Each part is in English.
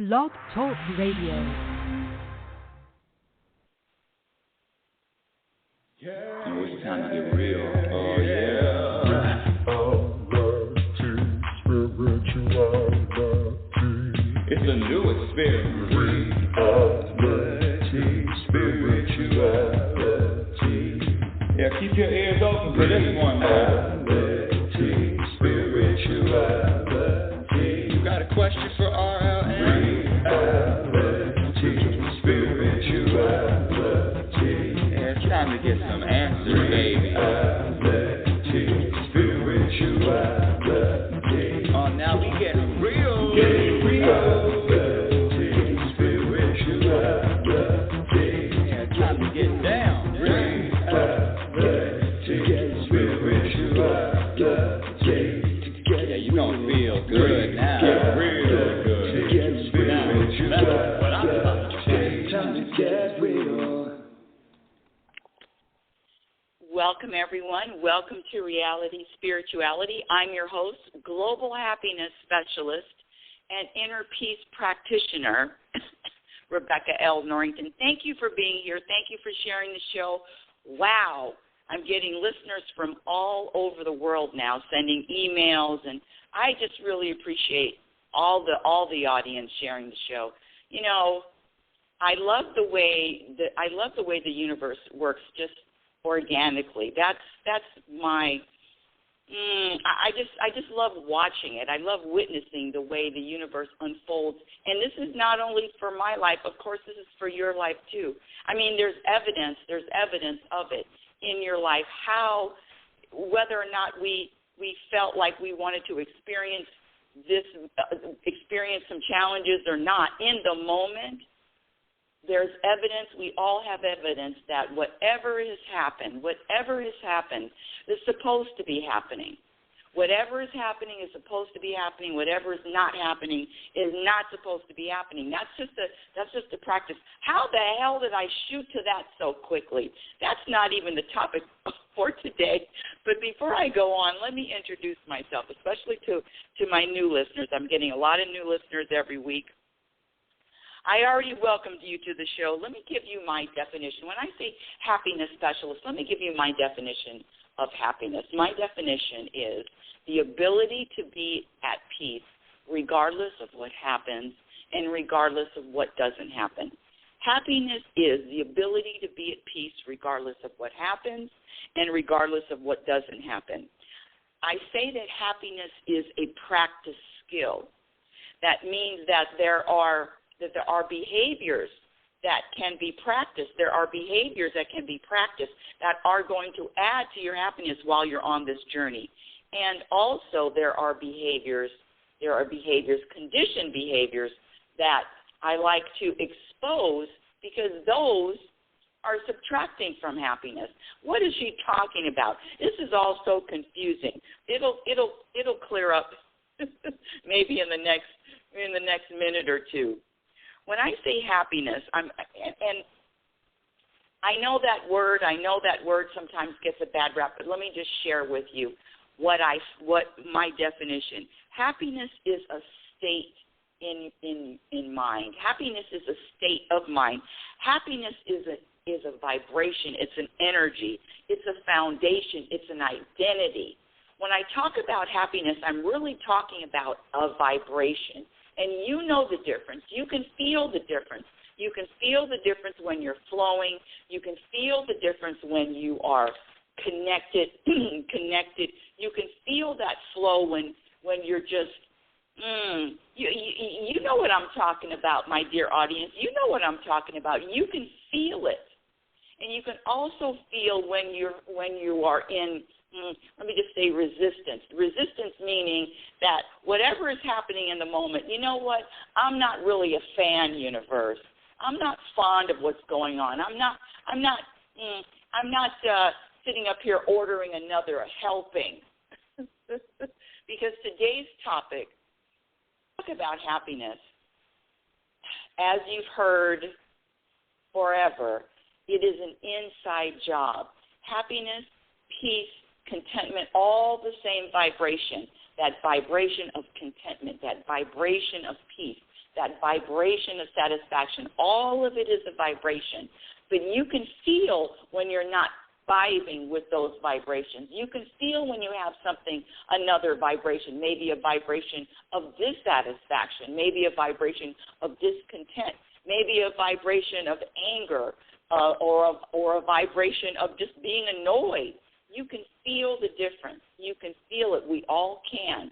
Blog Talk Radio. Oh, it's time to get real. Oh, yeah. It's a new experience. Spirituality. Yeah, keep your ears open for this one, man. Spirituality. You got a question for RLN? Spirituality. Yeah, it's time to get some answers, baby. Spirituality. Oh, now we get real. Yeah, time to get down. Yeah, you gonna feel good now. Real good. That's what I'm talking about. Time to get real. Welcome, everyone. Welcome to Reality Spirituality. I'm your host, Global Happiness Specialist and Inner Peace Practitioner, Rebecca L. Norrington. Thank you for being here. Thank you for sharing the show. Wow, I'm getting listeners from all over the world now sending emails, and I just really appreciate all the audience sharing the show. You know, I love the way the universe works just organically. That's my I just love watching it. I love witnessing the way the universe unfolds. And this is not only for my life, of course this is for your life too. I mean, there's evidence of it in your life, how, whether or not we felt like we wanted to experience some challenges or not, in the moment, there's evidence, we all have evidence that whatever has happened is supposed to be happening. Whatever is happening is supposed to be happening. Whatever is not happening is not supposed to be happening. That's just a practice. How the hell did I shoot to that so quickly? That's not even the topic for today. But before I go on, let me introduce myself, especially to my new listeners. I'm getting a lot of new listeners every week. I already welcomed you to the show. Let me give you my definition. When I say happiness specialist, let me give you my definition of happiness. My definition is the ability to be at peace regardless of what happens and regardless of what doesn't happen. Happiness is the ability to be at peace regardless of what happens and regardless of what doesn't happen. I say that happiness is a practice skill. That means that there are behaviors that can be practiced. There are behaviors that can be practiced that are going to add to your happiness while you're on this journey. And also there are behaviors, conditioned behaviors, that I like to expose because those are subtracting from happiness. What is she talking about? This is all so confusing. It'll clear up maybe in the next minute or two. When I say happiness, and I know that word sometimes gets a bad rap, but let me just share with you what my definition. Happiness is a state in mind. Happiness is a state of mind. Happiness is a vibration. It's an energy. It's a foundation. It's an identity. When I talk about happiness, I'm really talking about a vibration. And you know the difference. You can feel the difference. You can feel the difference when you're flowing. You can feel the difference when you are connected. You can feel that flow when you're just, you know what I'm talking about, my dear audience. You know what I'm talking about. You can feel it. And you can also feel when you are in, let me just say resistance. Resistance meaning that whatever is happening in the moment, you know what? I'm not really a fan, universe. I'm not fond of what's going on. I'm not sitting up here ordering another helping. Because today's topic, talk about happiness. As you've heard forever, it is an inside job. Happiness, peace, contentment, all the same vibration, that vibration of contentment, that vibration of peace, that vibration of satisfaction. All of it is a vibration. But you can feel when you're not vibing with those vibrations. You can feel when you have something, another vibration, maybe a vibration of dissatisfaction, maybe a vibration of discontent, maybe a vibration of anger, or a vibration of just being annoyed. You can feel the difference. You can feel it. We all can.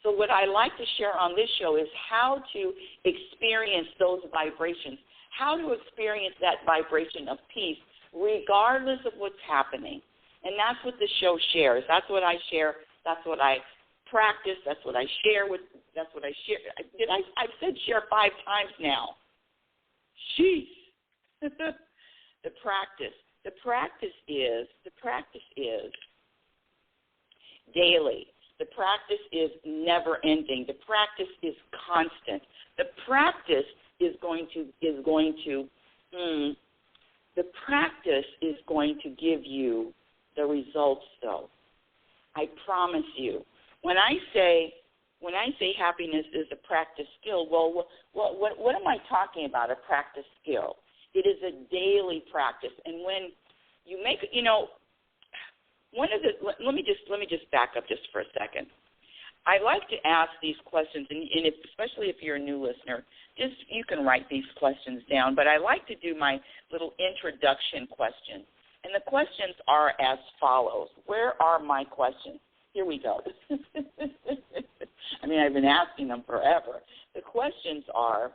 So what I like to share on this show is how to experience those vibrations, how to experience that vibration of peace regardless of what's happening. And that's what the show shares. That's what I share. That's what I practice. That's what I share. That's what I share. I've said share 5 times now. Sheesh. The practice is daily. The practice is never ending. The practice is constant. The practice is going to give you the results, though. I promise you. When I say happiness is a practice skill, well, what am I talking about? A practice skill. It is a daily practice, and when you make, let me just back up just for a second. I like to ask these questions, and especially if you're a new listener, you can write these questions down. But I like to do my little introduction questions, and the questions are as follows. Where are my questions? Here we go. I mean, I've been asking them forever. The questions are,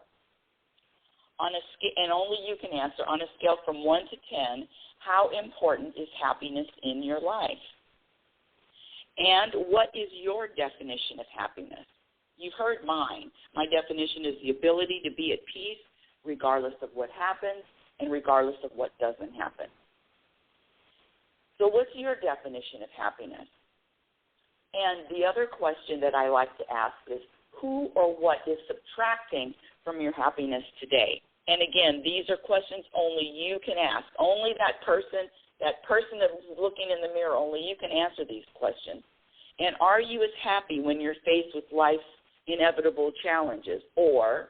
on a scale, and only you can answer, on a scale from 1 to 10, how important is happiness in your life? And what is your definition of happiness? You've heard mine. My definition is the ability to be at peace regardless of what happens and regardless of what doesn't happen. So what's your definition of happiness? And the other question that I like to ask is, who or what is subtracting from your happiness today? And again, these are questions only you can ask. Only that person that is looking in the mirror, only you can answer these questions. And are you as happy when you're faced with life's inevitable challenges? Or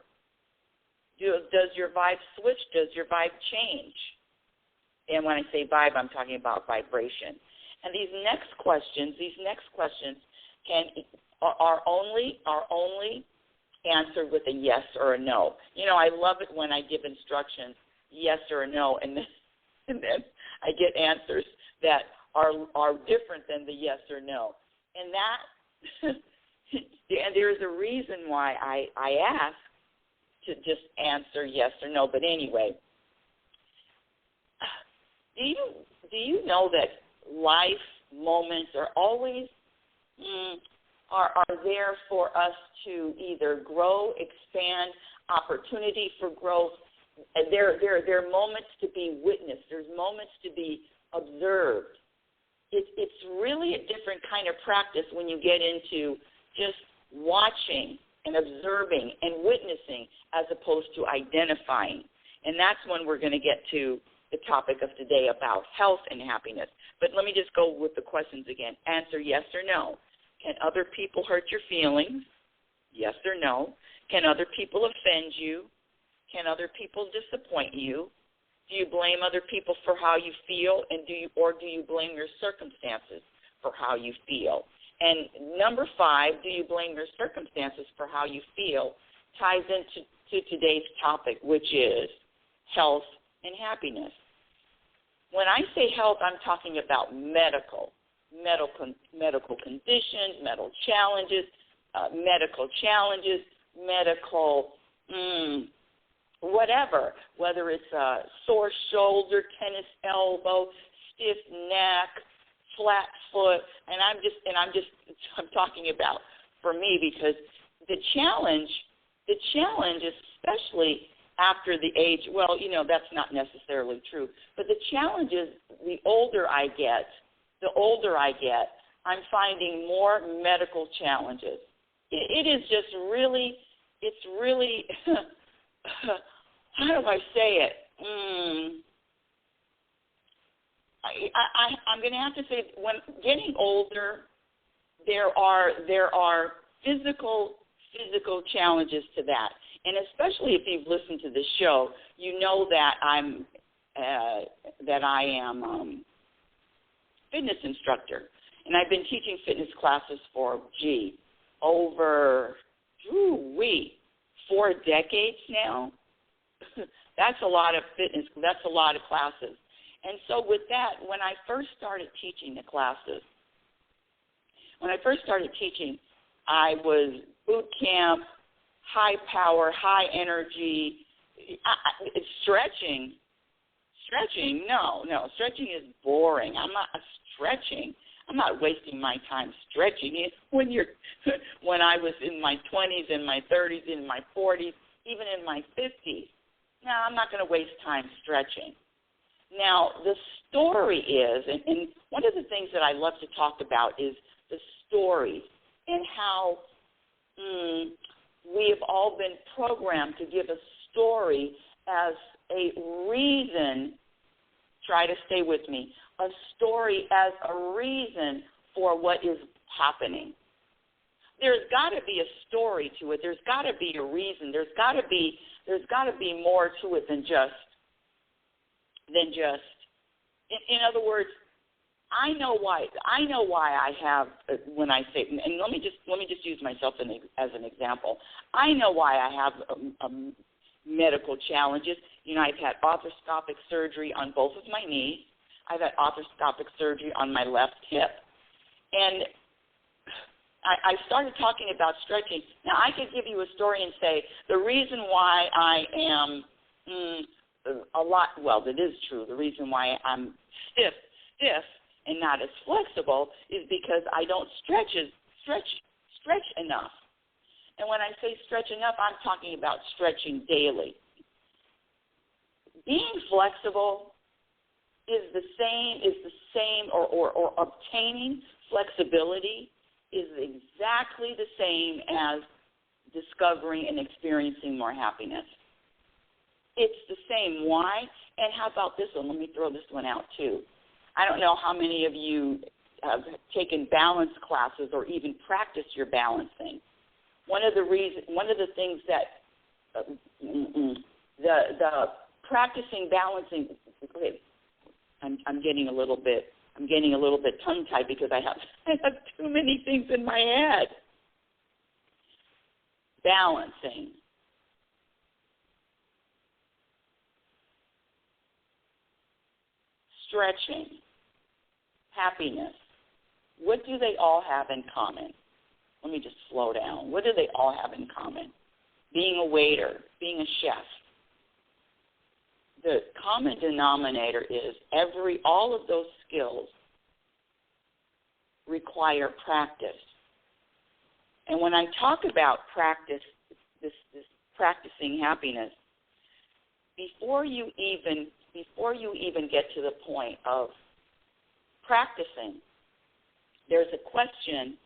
does your vibe switch? Does your vibe change? And when I say vibe, I'm talking about vibration. And these next questions are only answered with a yes or a no. I love it when I give instructions, yes or a no, and then I get answers that are different than the yes or no. And that, and there's a reason why I ask to just answer yes or no. But anyway, do you know that life moments are always are there for us to either grow, expand, opportunity for growth? There are moments to be witnessed. There's moments to be observed. It's really a different kind of practice when you get into just watching and observing and witnessing as opposed to identifying. And that's when we're going to get to the topic of today about health and happiness. But let me just go with the questions again. Answer yes or no. Can other people hurt your feelings? Yes or no. Can other people offend you? Can other people disappoint you? Do you blame other people for how you feel, and do you blame your circumstances for how you feel? And number 5, do you blame your circumstances for how you feel, ties into today's topic, which is health and happiness. When I say health, I'm talking about medical conditions, medical challenges, whatever, whether it's a sore shoulder, tennis elbow, stiff neck, flat foot, and I'm talking about for me, because the challenge, especially after the age, well, that's not necessarily true, but the challenge is the older I get, I'm finding more medical challenges. It is just really, it's really, how do I say it? I'm going to have to say, when getting older, there are physical physical challenges to that. And especially if you've listened to this show, you know that I am fitness instructor. And I've been teaching fitness classes for, over 4 decades now. That's a lot of fitness. That's a lot of classes. And so with that, when I first started teaching the classes, I was boot camp, high power, high energy, stretching. No, stretching is boring. I'm not stretching. I'm not wasting my time stretching. When I was in my 20s, in my 30s, in my 40s, even in my 50s, no, I'm not going to waste time stretching. Now, the story is, and one of the things that I love to talk about is the stories and how we have all been programmed to give a story as a reason, try to stay with me, a story as a reason for what is happening. There's got to be a story to it. There's got to be a reason. There's got to be more to it than just. In other words, I know why I have, when I say, and let me just use myself as an example. I know why I have medical challenges. You know, I've had arthroscopic surgery on both of my knees. I've had arthroscopic surgery on my left hip. And I started talking about stretching. Now, I could give you a story and say the reason why I am it is true. The reason why I'm stiff and not as flexible is because I don't stretch enough. And when I say stretch enough, I'm talking about stretching daily. Being flexible is the same, or obtaining flexibility is exactly the same as discovering and experiencing more happiness. It's the same. Why? And how about this one? Let me throw this one out too. I don't know how many of you have taken balance classes or even practiced your balancing. One of the things that the practicing balancing. Okay, I'm getting a little bit tongue-tied because I have too many things in my head. Balancing. Stretching, happiness. What do they all have in common? Let me just slow down. What do they all have in common? Being a waiter, being a chef. The common denominator is all of those skills require practice. And when I talk about practice, this practicing happiness, before you even get to the point of practicing, there's a question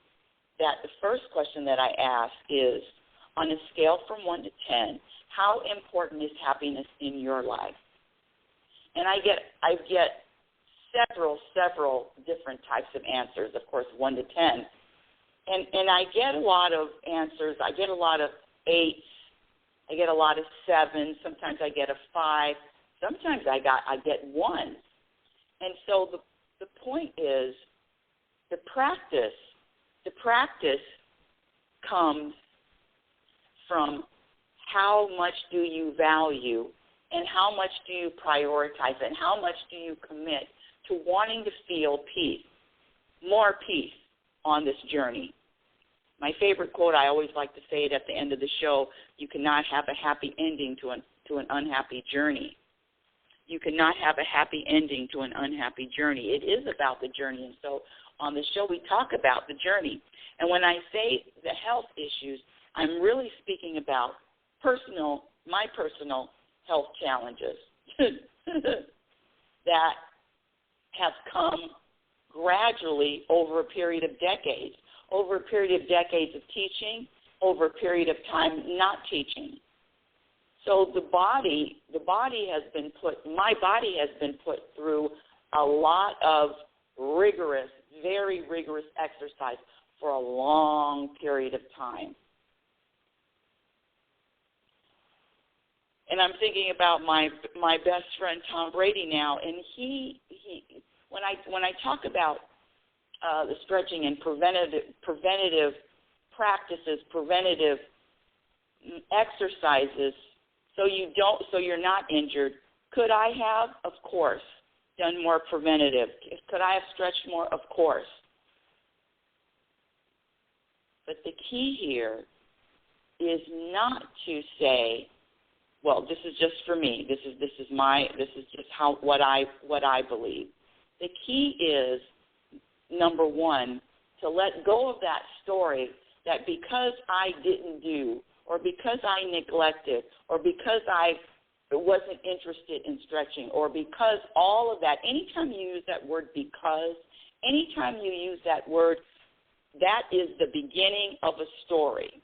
that the first question that I ask is, on a scale from 1 to 10, how important is happiness in your life? And I get several different types of answers, of course, 1 to 10. And I get a lot of answers. I get a lot of 8s. I get a lot of 7s. Sometimes I get a 5. Sometimes I get 1. And so the point is, the practice comes from how much do you value and how much do you prioritize and how much do you commit to wanting to feel peace, more peace on this journey. My favorite quote, I always like to say it at the end of the show, you cannot have a happy ending to an unhappy journey. You cannot have a happy ending to an unhappy journey. It is about the journey. And so on the show we talk about the journey. And when I say the health issues, I'm really speaking about my personal health challenges that have come gradually over a period of decades of teaching, over a period of time not teaching. So my body has been put through a lot of very rigorous exercise for a long period of time. And I'm thinking about my best friend Tom Brady now, and he when I talk about the stretching and preventative practices, preventative exercises, so you're not injured. Could I have? Of course, done more preventative. Could I have stretched more? Of course. But the key here is not to say, well, this is just for me. This is just what I believe. The key is, number one, to let go of that story that because I didn't do, or because I neglected, or because I wasn't interested in stretching, or because all of that, anytime you use that word because, anytime you use that word, that is the beginning of a story.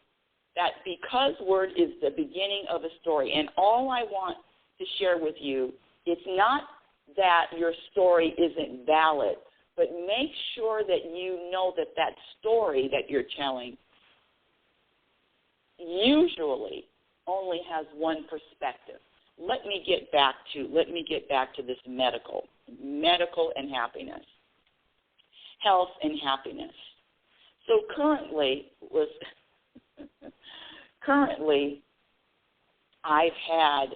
That because word is the beginning of a story. And all I want to share with you, it's not that your story isn't valid, but make sure that you know that that story that you're telling usually only has one perspective. Let me get back to this medical and happiness, health and happiness. So currently, I've had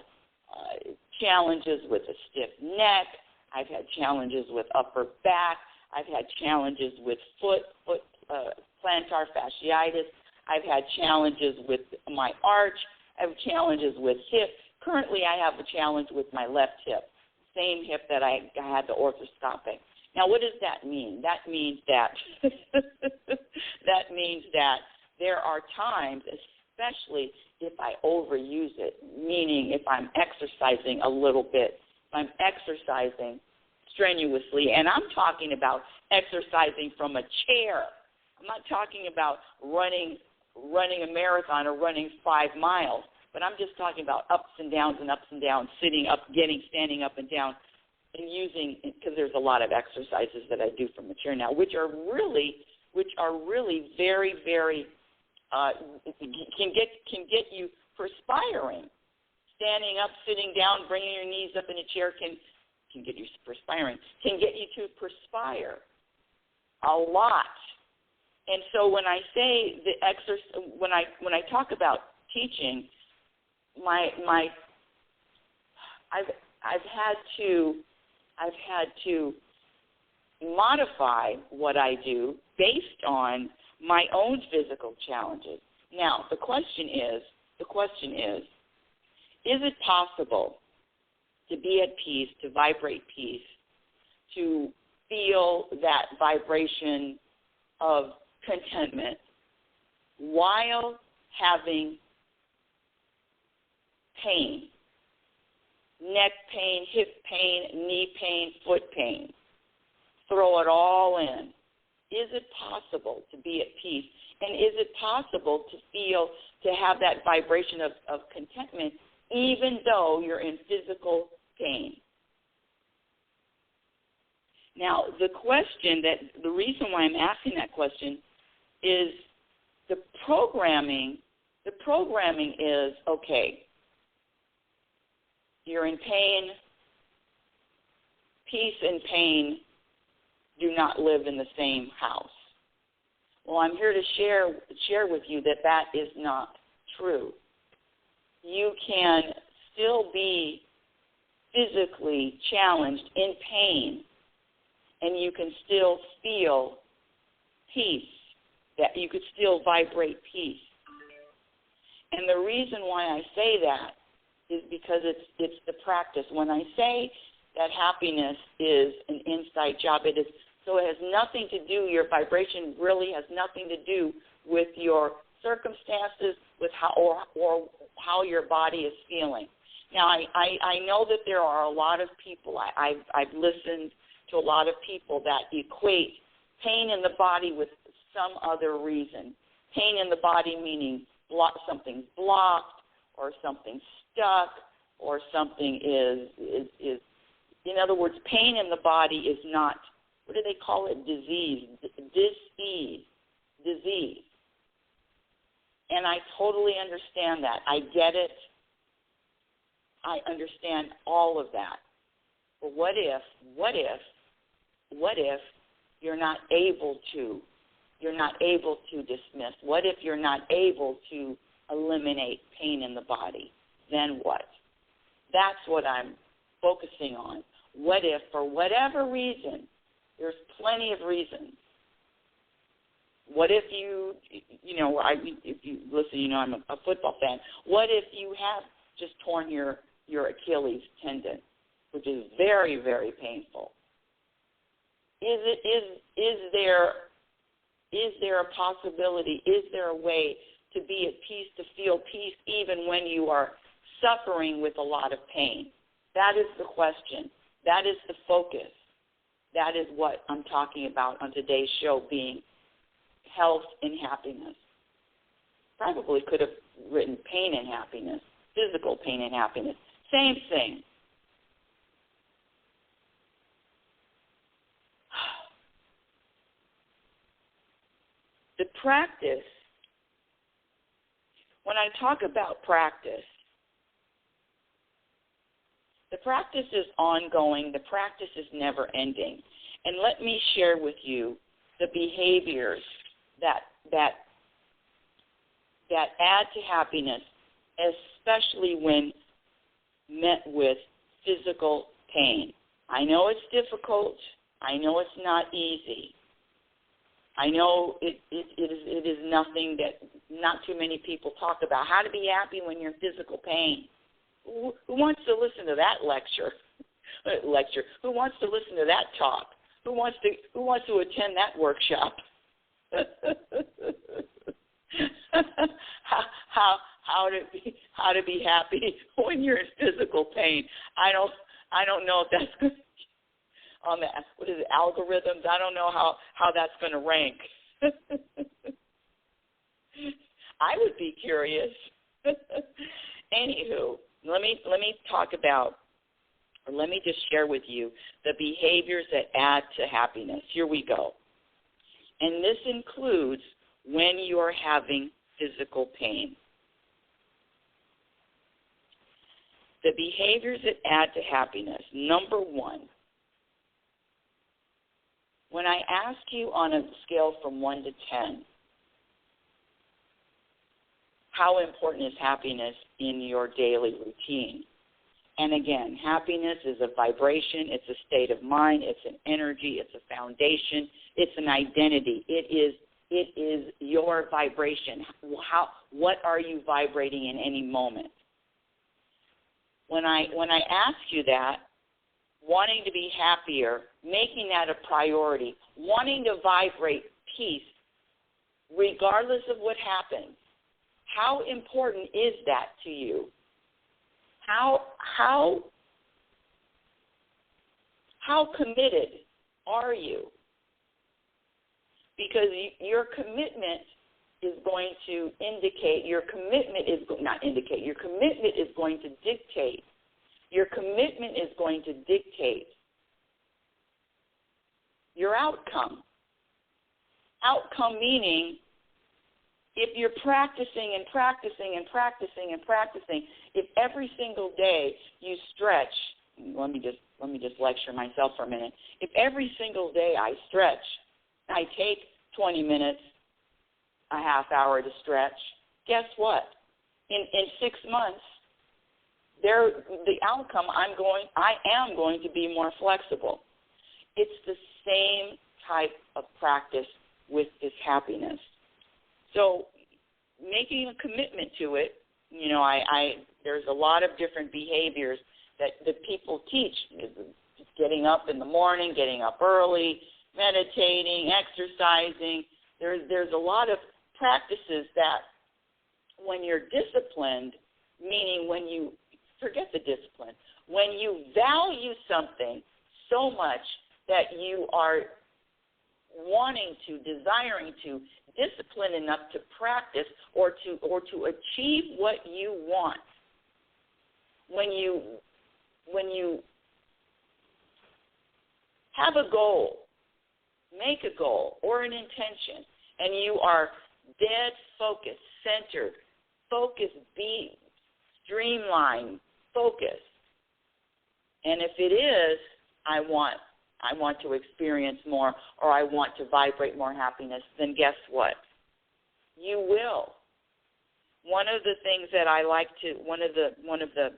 challenges with a stiff neck. I've had challenges with upper back. I've had challenges with foot plantar fasciitis. I've had challenges with my arch. I have challenges with hip. Currently, I have a challenge with my left hip, same hip that I had the orthoscopic. Now, what does that mean? That means that there are times, especially if I overuse it, meaning if I'm exercising a little bit, if I'm exercising strenuously, and I'm talking about exercising from a chair. I'm not talking about running a marathon or running 5 miles, but I'm just talking about ups and downs, sitting up, standing up and down, and using, because there's a lot of exercises that I do from the chair now, which are really very, very can get you perspiring. Standing up, sitting down, bringing your knees up in a chair can get you perspiring. Can get you to perspire a lot. And so when I say the exercise, when I talk about teaching, I've had to modify what I do based on my own physical challenges. Now, the question is, is it possible to be at peace, to vibrate peace, to feel that vibration of contentment while having pain, neck pain, hip pain, knee pain, foot pain? Throw it all in. Is it possible to be at peace? And is it possible to have that vibration of contentment even though you're in physical pain? Now, the reason why I'm asking that question is the programming is, okay, you're in pain. Peace and pain do not live in the same house. Well, I'm here to share with you that is not true. You can still be physically challenged in pain, and you can still feel peace, that you could still vibrate peace. And the reason why I say that is because it's the practice. When I say that happiness is an inside job, it is. So it has nothing to do, your vibration really has nothing to do with your circumstances, with how your body is feeling. Now, I know that there are a lot of people, I've listened to a lot of people that equate pain in the body with some other reason. Pain in the body meaning something's blocked or something's stuck or something is in other words, pain in the body is not, what do they call it? Disease. And I totally understand that. I get it. I understand all of that. But what if you're not able to dismiss? What if you're not able to eliminate pain in the body? Then what? That's what I'm focusing on. What if, for whatever reason, there's plenty of reasons. What if if you listen, I'm a football fan. What if you have just torn your Achilles tendon, which is very, very painful? Is there a possibility? Is there a way to be at peace, to feel peace, even when you are suffering with a lot of pain? That is the question. That is the focus. That is what I'm talking about on today's show, being health and happiness. Probably could have written pain and happiness, physical pain and happiness. Same thing. The practice, when I talk about practice, the practice is ongoing. The practice is never ending. And let me share with you the behaviors that add to happiness, especially when met with physical pain. I know it's difficult. I know it's not easy. I know it is nothing that not too many people talk about. How to be happy when you're in physical pain. Who wants to listen to that lecture? Who wants to listen to that talk? Who wants to attend that workshop? How to be happy when you're in physical pain. I don't know if that's good. On the algorithms, I don't know how that's going to rank. I would be curious. Anywho, let me talk about, or let me just share with you the behaviors that add to happiness. Here we go. And this includes when you're having physical pain. The behaviors that add to happiness. Number one, when I ask you on a scale from 1 to 10, how important is happiness in your daily routine? And again, happiness is a vibration, it's a state of mind, it's an energy, it's a foundation, it's an identity. It is your vibration. What are you vibrating in any moment? When I ask you that, wanting to be happier, making that a priority, wanting to vibrate peace, regardless of what happens, how important is that to you? How committed are you? Because your commitment is going to indicate, your commitment is going to dictate. Your commitment is going to dictate your outcome. Outcome meaning, if you're practicing and practicing and practicing and practicing, if every single day you stretch, let me just lecture myself for a minute. If every single day I stretch, I take 20 minutes, a half hour to stretch, guess what? In 6 months, the outcome, I am going to be more flexible. It's the same type of practice with this happiness. So making a commitment to it, there's a lot of different behaviors that people teach. Getting up in the morning, getting up early, meditating, exercising. There's a lot of practices that when you're disciplined, meaning when you forget the discipline, when you value something so much that you are wanting to, desiring to, discipline enough to practice or to achieve what you want. When you have a goal, make a goal or an intention, and you are dead focused, centered, focused, be streamlined, focus. And if it is, I want to experience more, or I want to vibrate more happiness, then guess what? You will. One of the things that I like to, one of the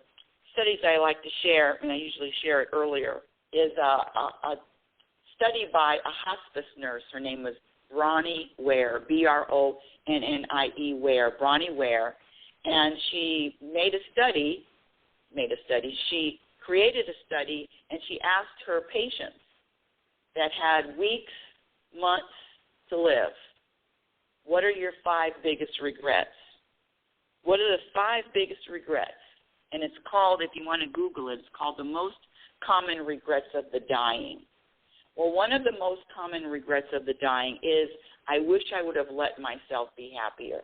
studies I like to share, and I usually share it earlier, is a study by a hospice nurse. Her name was Bronnie Ware, Bronnie Ware, Bronnie Ware, and she made a study. She created a study, and she asked her patients that had weeks, months to live, what are your 5 biggest regrets? What are the 5 biggest regrets? And it's called, if you want to Google it, it's called the most common regrets of the dying. Well, one of the most common regrets of the dying is, I wish I would have let myself be happier.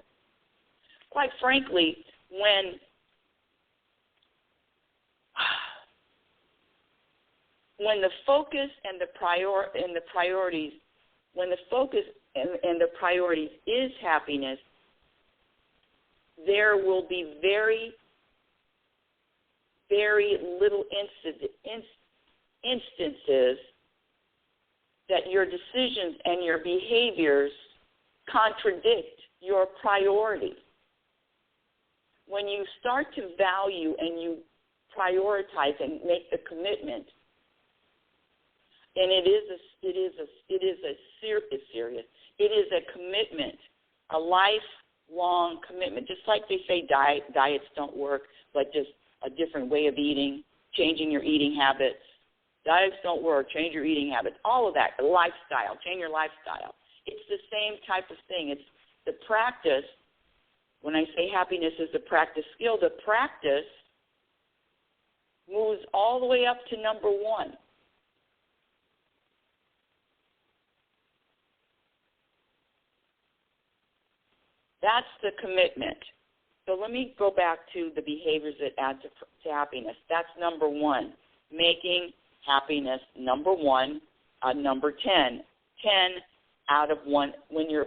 Quite frankly, when the focus and the priorities, when the focus and the priorities is happiness, there will be very, very little instances that your decisions and your behaviors contradict your priority. When you start to value and you prioritize and make the commitment, and it is a commitment, a lifelong commitment. Just like they say diets don't work, but just a different way of eating, changing your eating habits. Diets don't work, change your eating habits. All of that, lifestyle, change your lifestyle. It's the same type of thing. It's the practice. When I say happiness is a practice skill, the practice moves all the way up to number 1. That's the commitment. So let me go back to the behaviors that add to happiness. That's number 1, making happiness number 1, number 10. 10 out of 1, when you're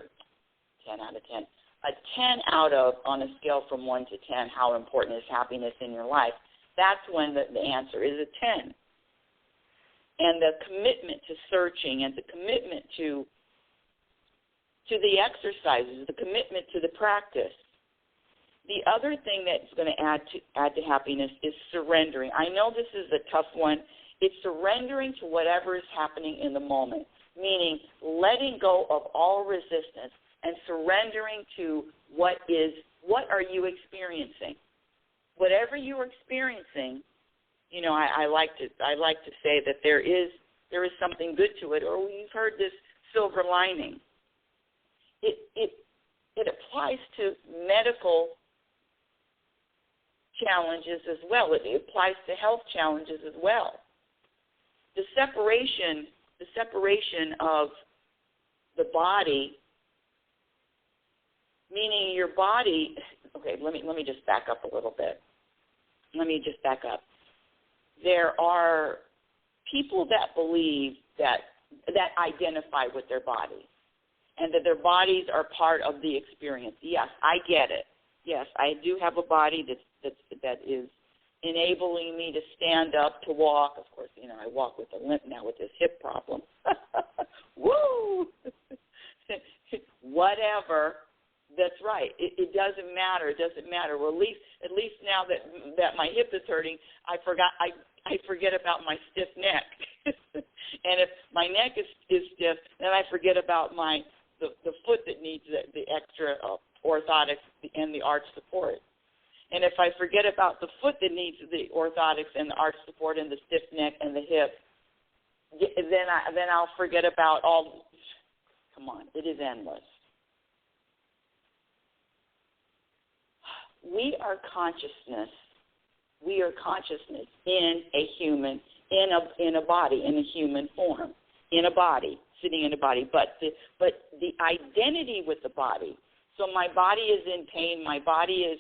10 out of 10. A 10 out of, on a scale from 1 to 10, how important is happiness in your life? That's when the answer is a 10. And the commitment to searching and the commitment to the exercises, the commitment to the practice. The other thing that's going to add to happiness is surrendering. I know this is a tough one. It's surrendering to whatever is happening in the moment, meaning letting go of all resistance and surrendering to what are you experiencing. Whatever you're experiencing, you know, I like to say that there is something good to it, or we've heard this silver lining. It applies to medical challenges as well. It applies to health challenges as well. The separation of the body, meaning your body. Okay, let me just back up a little bit. There are people that believe that identify with their body, and that their bodies are part of the experience. Yes, I get it. Yes, I do have a body that is enabling me to stand up, to walk. Of course, you know, I walk with a limp now with this hip problem. Woo! Whatever. That's right. It doesn't matter. It doesn't matter. Well, at least now that my hip is hurting, I forget about my stiff neck. And if my neck is stiff, then I forget about the foot that needs the extra orthotics and the arch support. And if I forget about the foot that needs the orthotics and the arch support and the stiff neck and the hip, then I'll forget about all. Come on, it is endless. We are consciousness. We are consciousness in a human, in a body, in a human form, in a body, sitting in a body. But the identity with the body. So my body is in pain. My body is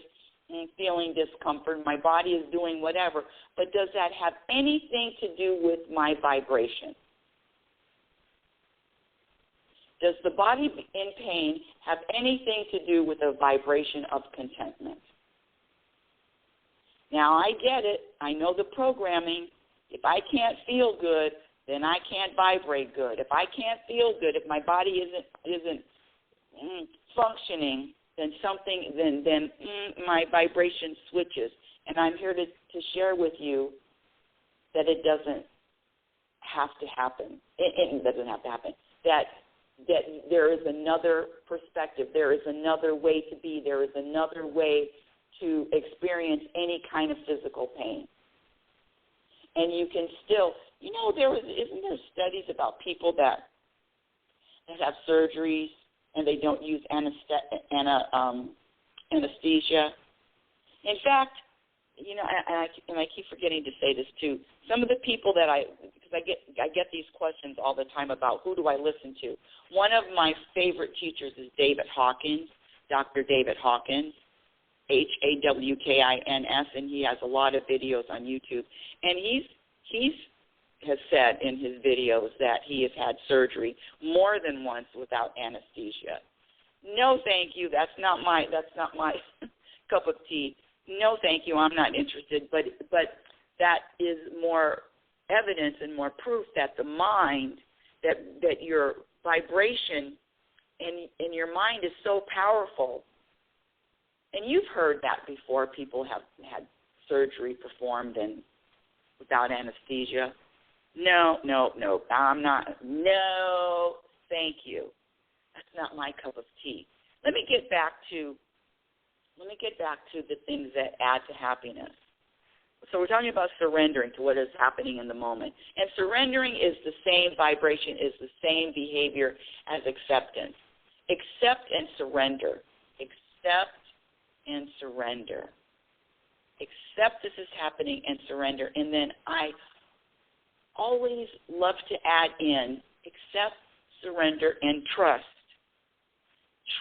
feeling discomfort. My body is doing whatever. But does that have anything to do with my vibration? Does the body in pain have anything to do with a vibration of contentment? Now, I get it. I know the programming. If I can't feel good, then I can't vibrate good. If I can't feel good, if my body isn't functioning, then my vibration switches. And I'm here to share with you that it doesn't have to happen. It doesn't have to happen. That there is another perspective. There is another way to be. There is another way to experience any kind of physical pain. And you can still, isn't there studies about people that have surgeries and they don't use anesthesia? In fact, and I keep forgetting to say this too. Some of the people because I get these questions all the time about who do I listen to. One of my favorite teachers is David Hawkins, Dr. David Hawkins, Hawkins, and he has a lot of videos on YouTube. And he has said in his videos that he has had surgery more than once without anesthesia. No, thank you. That's not my cup of tea. No, thank you. I'm not interested. But that is more evidence and more proof that the mind, that your vibration in your mind is so powerful. And you've heard that before. People have had surgery performed and without anesthesia. No, I'm not. No, thank you. That's not my cup of tea. Let me get back to the things that add to happiness. So we're talking about surrendering to what is happening in the moment. And surrendering is the same vibration, is the same behavior as acceptance. Accept and surrender. Accept and surrender. Accept this is happening and surrender. And then I always love to add in accept, surrender, and trust.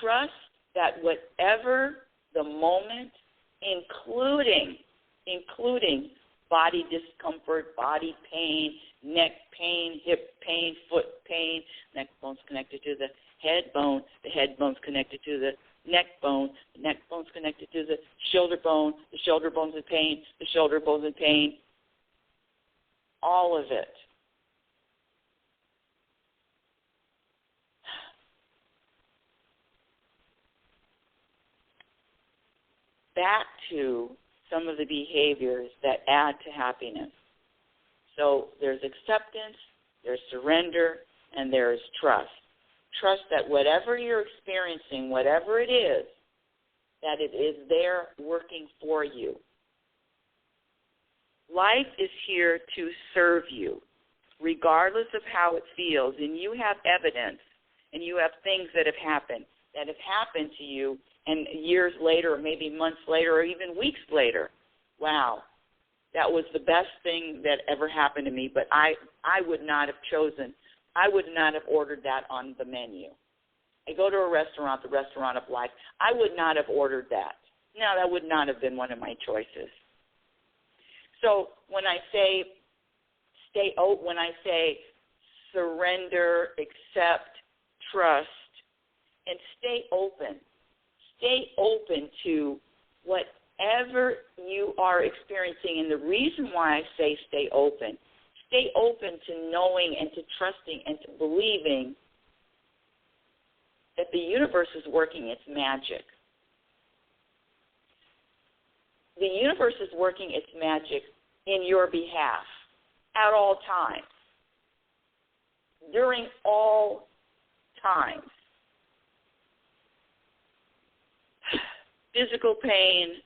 Trust that whatever the moment, including body discomfort, body pain, neck pain, hip pain, foot pain, neck bone's connected to the head bone's connected to the neck bone's connected to the shoulder bone's in pain, the shoulder bone's in pain, all of it. Back to some of the behaviors that add to happiness. So there's acceptance, there's surrender, and there's trust. Trust that whatever you're experiencing, whatever it is, that it is there working for you. Life is here to serve you, regardless of how it feels. And you have evidence, and you have things that have happened to you, and years later, or maybe months later, or even weeks later, wow, that was the best thing that ever happened to me, but I would not have ordered that on the menu. I go to a restaurant, the restaurant of life, I would not have ordered that. No, that would not have been one of my choices. So when I say surrender, accept, trust, and stay open to whatever you are experiencing. And the reason why I say stay open to knowing and to trusting and to believing that the universe is working its magic. The universe is working its magic in your behalf at all times, during all times. Physical pain,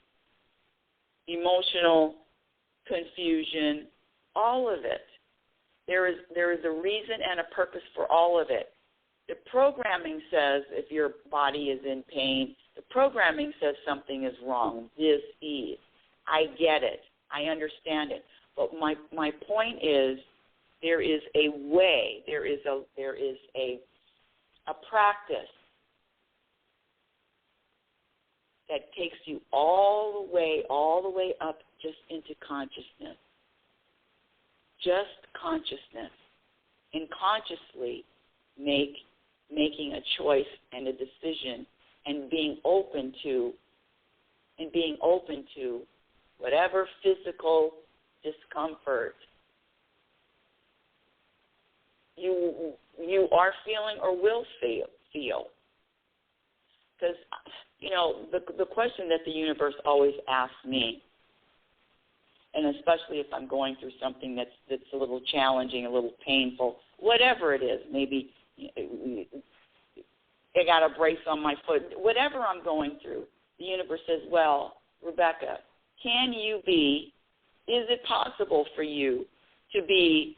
emotional confusion, all of it. There is a reason and a purpose for all of it. The programming says if your body is in pain, the programming says something is wrong, dis-ease. I get it. I understand it. But my point is there is a way, there is a practice that takes you all the way up just into consciousness. Just consciousness. And consciously making a choice and a decision and being open to whatever physical discomfort you are feeling or will feel. Because, the question that the universe always asks me, and especially if I'm going through something that's a little challenging, a little painful, whatever it is, maybe I got a brace on my foot, whatever I'm going through, the universe says, well, Rebecca, is it possible for you to be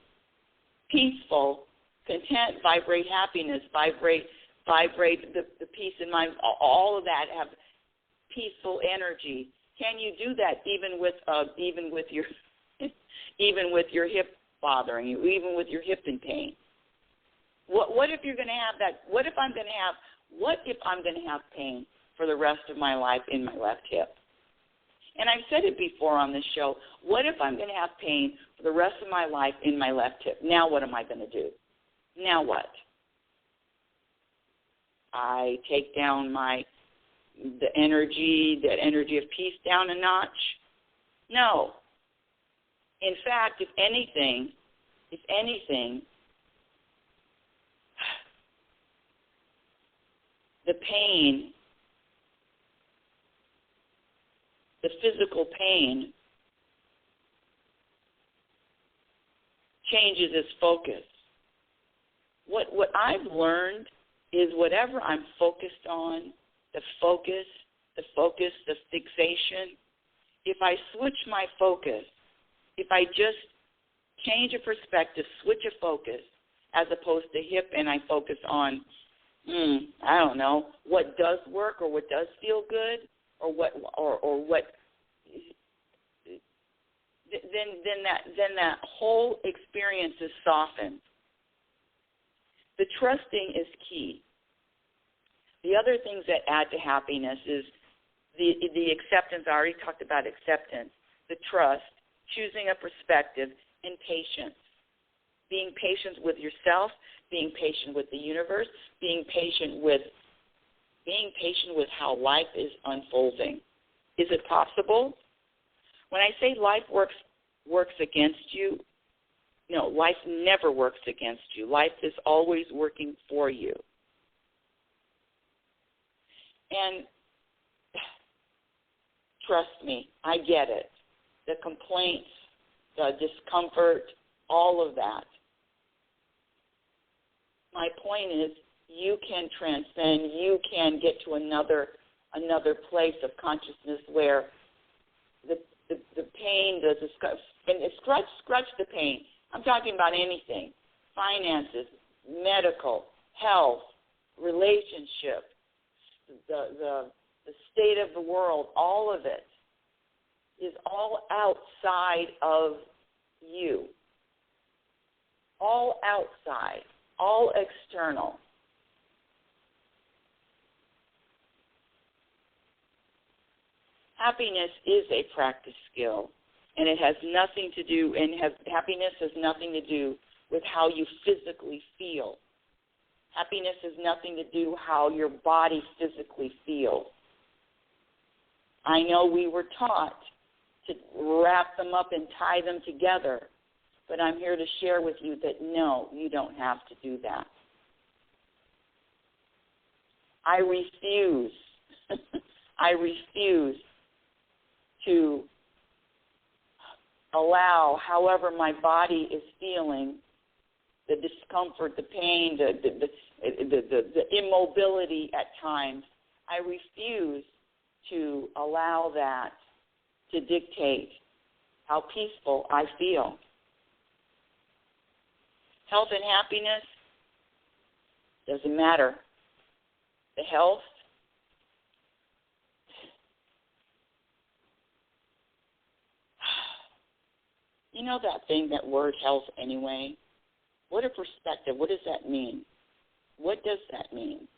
peaceful, content, vibrate happiness, vibrate the peace in mind, all of that, have peaceful energy? Can you do that even with your hip bothering you, even with your hip in pain? What if you're going to have that? What if I'm going to have pain for the rest of my life in my left hip? And I've said it before on this show. What if I'm going to have pain for the rest of my life in my left hip? Now what am I going to do? Now what? I take down that energy of peace down a notch? No. In fact, if anything, the pain, the physical pain, changes its focus. What I've learned is whatever I'm focused on, the fixation, if I switch my focus, if I just change a perspective, switch a focus, as opposed to hip, and I focus on, I don't know, what does work or what does feel good, or what, then that whole experience is softened. The trusting is key. The other things that add to happiness is the acceptance. I already talked about acceptance, the trust, choosing a perspective, and patience. Being patient with yourself, being patient with the universe, being patient with how life is unfolding. Is it possible? When I say life works against you, no, life never works against you. Life is always working for you. And trust me, I get it. The complaints, the discomfort, all of that. My point is, you can transcend, you can get to another place of consciousness where the pain, the discomfort, and scratch the pain. I'm talking about anything: finances, medical, health, relationship, the state of the world. All of it is all outside of you. All outside, all external. Happiness is a practice skill, and it has nothing to do, happiness has nothing to do with how you physically feel. Happiness has nothing to do how your body physically feels. I know we were taught to wrap them up and tie them together, but I'm here to share with you that no, you don't have to do that. I refuse to allow, however my body is feeling, the discomfort, the pain, the immobility at times, I refuse to allow that to dictate how peaceful I feel. Health and happiness doesn't matter. The health, you know that thing, that word health anyway? What a perspective. What does that mean? What does that mean?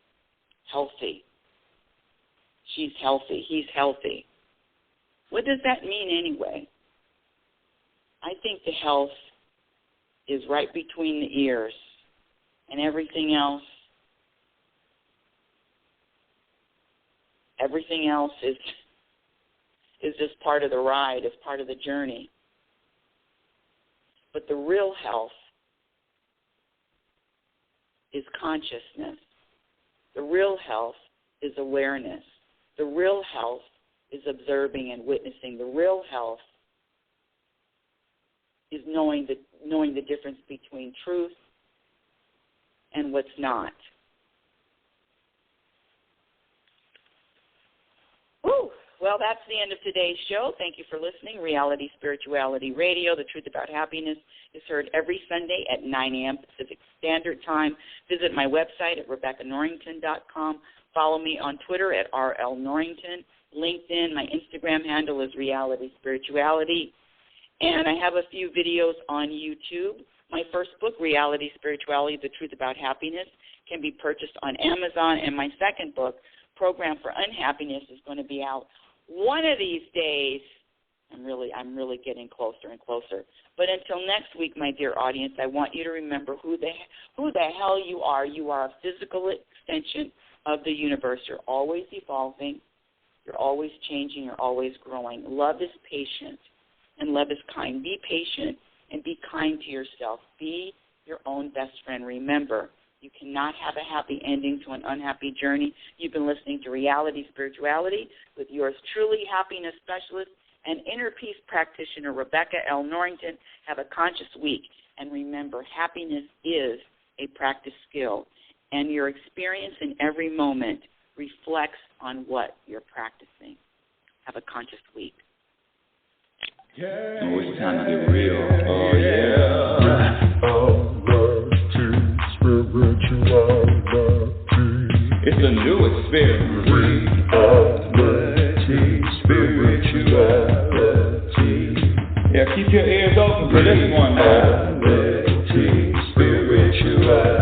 Healthy. She's healthy. He's healthy. What does that mean anyway? I think the health is right between the ears, and everything else is just part of the ride, is part of the journey. But the real health is consciousness. The real health is awareness. The real health is observing and witnessing. The real health is knowing the difference between truth and what's not. Woo! Well, that's the end of today's show. Thank you for listening. Reality Spirituality Radio, the truth about happiness, is heard every Sunday at 9 a.m. Pacific Standard Time. Visit my website at RebeccaNorrington.com. Follow me on Twitter at RLNorrington. LinkedIn, my Instagram handle is Reality Spirituality. And I have a few videos on YouTube. My first book, Reality Spirituality, The Truth About Happiness, can be purchased on Amazon. And my second book, Program for Unhappiness, is going to be out one of these days. I'm really getting closer and closer. But until next week, my dear audience, I want you to remember who the hell you are. You are a physical extension of the universe. You're always evolving. You're always changing. You're always growing. Love is patient, and love is kind. Be patient and be kind to yourself. Be your own best friend. Remember, you cannot have a happy ending to an unhappy journey. You've been listening to Reality Spirituality with yours truly, happiness specialist and inner peace practitioner, Rebecca L. Norrington. Have a conscious week. And remember, happiness is a practice skill, and your experience in every moment reflects on what you're practicing. Have a conscious week. Yeah, oh, it's time to get real. Oh, yeah. It's a new experience. Reality Spirituality. Yeah, keep your ears open for this one now. Reality Spirituality.